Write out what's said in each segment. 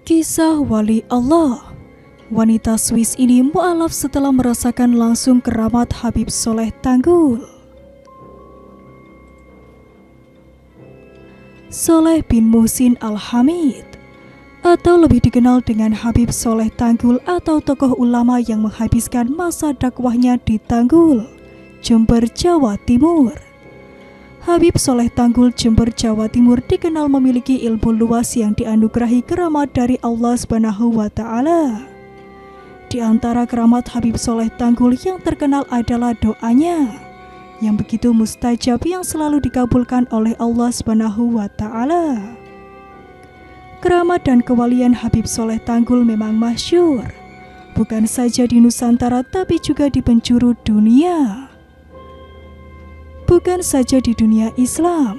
Kisah Wali Allah. Wanita Swiss ini mualaf setelah merasakan langsung keramat Habib Soleh Tanggul. Soleh bin Muhsin Al-Hamid, atau lebih dikenal dengan Habib Soleh Tanggul, atau tokoh ulama yang menghabiskan masa dakwahnya di Tanggul, Jember, Jawa Timur. Habib Soleh Tanggul, Jember, Jawa Timur dikenal memiliki ilmu luas yang dianugerahi keramat dari Allah Subhanahu wa Ta'ala. Di antara keramat Habib Soleh Tanggul yang terkenal adalah doanya yang begitu mustajab yang selalu dikabulkan oleh Allah Subhanahu wa Ta'ala. Keramat dan kewalian Habib Soleh Tanggul memang masyhur, bukan saja di Nusantara tapi juga di penjuru dunia. Bukan saja di dunia Islam,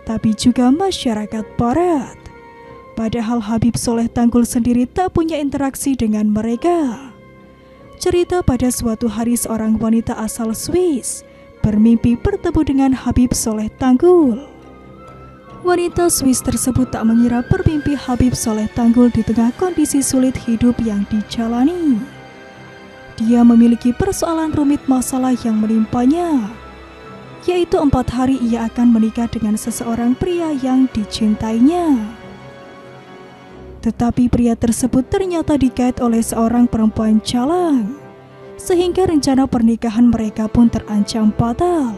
tapi juga masyarakat Barat. Padahal Habib Soleh Tanggul sendiri tak punya interaksi dengan mereka. Cerita pada suatu hari seorang wanita asal Swiss bermimpi bertemu dengan Habib Soleh Tanggul. Wanita Swiss tersebut tak mengira bermimpi Habib Soleh Tanggul di tengah kondisi sulit hidup yang dijalani. Dia memiliki persoalan rumit masalah yang menimpanya, yaitu 4 hari ia akan menikah dengan seseorang pria yang dicintainya. Tetapi pria tersebut ternyata digait oleh seorang perempuan jalang, sehingga rencana pernikahan mereka pun terancam fatal.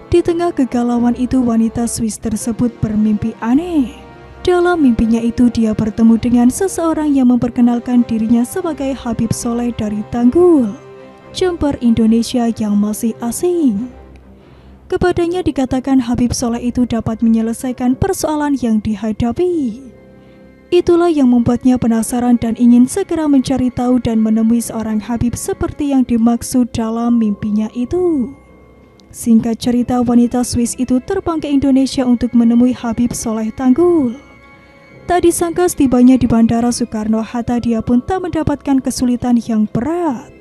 Di tengah kegalauan itu, wanita Swiss tersebut bermimpi aneh. Dalam mimpinya itu dia bertemu dengan seseorang yang memperkenalkan dirinya sebagai Habib Soleh dari Tanggul, Jember, Indonesia yang masih asing. Kepadanya dikatakan Habib Soleh itu dapat menyelesaikan persoalan yang dihadapi. Itulah yang membuatnya penasaran dan ingin segera mencari tahu dan menemui seorang Habib seperti yang dimaksud dalam mimpinya itu. Singkat cerita, wanita Swiss itu terbang ke Indonesia untuk menemui Habib Soleh Tanggul. Tak disangka setibanya di Bandara Soekarno-Hatta dia pun tak mendapatkan kesulitan yang berat.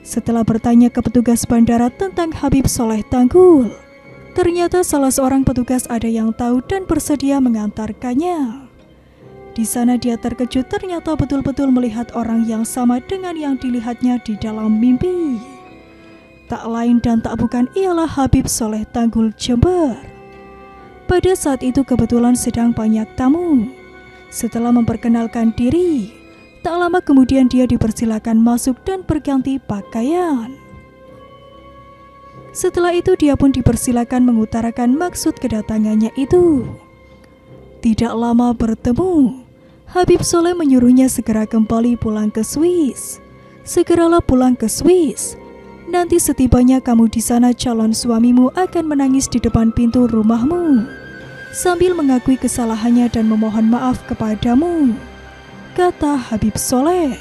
Setelah bertanya ke petugas bandara tentang Habib Soleh Tanggul, ternyata salah seorang petugas ada yang tahu dan bersedia mengantarkannya. Di sana dia terkejut ternyata betul-betul melihat orang yang sama dengan yang dilihatnya di dalam mimpi. Tak lain dan tak bukan ialah Habib Soleh Tanggul Jember. Pada saat itu kebetulan sedang banyak tamu. Setelah memperkenalkan diri, tak lama kemudian dia dipersilakan masuk dan berganti pakaian. Setelah itu dia pun dipersilakan mengutarakan maksud kedatangannya itu. Tidak lama bertemu, Habib Soleh menyuruhnya segera kembali pulang ke Swiss. Segeralah pulang ke Swiss. Nanti setibanya kamu di sana calon suamimu akan menangis di depan pintu rumahmu sambil mengakui kesalahannya dan memohon maaf kepadamu, kata Habib Soleh.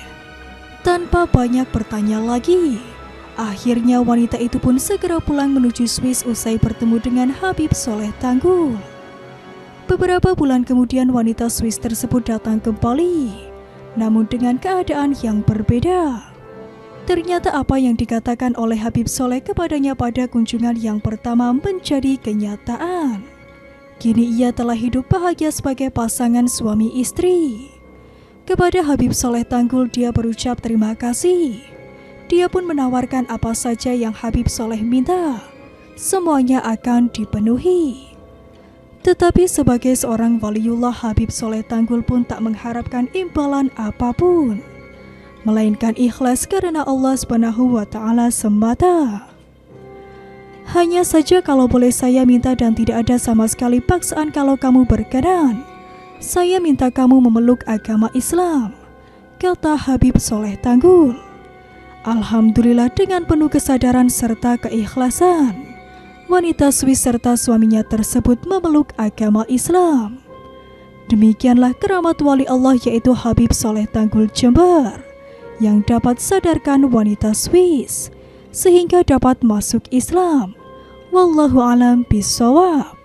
Tanpa banyak bertanya lagi, akhirnya wanita itu pun segera pulang menuju Swiss usai bertemu dengan Habib Soleh Tanggul. Beberapa bulan kemudian wanita Swiss tersebut datang kembali, namun dengan keadaan yang berbeda. Ternyata apa yang dikatakan oleh Habib Soleh kepadanya pada kunjungan yang pertama menjadi kenyataan. Kini ia telah hidup bahagia sebagai pasangan suami istri. Kepada Habib Soleh Tanggul dia berucap terima kasih. Dia pun menawarkan apa saja yang Habib Soleh minta, semuanya akan dipenuhi. Tetapi sebagai seorang waliullah, Habib Soleh Tanggul pun tak mengharapkan imbalan apapun, melainkan ikhlas karena Allah Subhanahu wa Ta'ala semata. Hanya saja kalau boleh saya minta dan tidak ada sama sekali paksaan kalau kamu berkenan, saya minta kamu memeluk agama Islam, kata Habib Soleh Tanggul. Alhamdulillah, dengan penuh kesadaran serta keikhlasan, wanita Swiss serta suaminya tersebut memeluk agama Islam. Demikianlah keramat wali Allah yaitu Habib Soleh Tanggul Jember yang dapat sadarkan wanita Swiss sehingga dapat masuk Islam. Wallahu a'lam bishawab.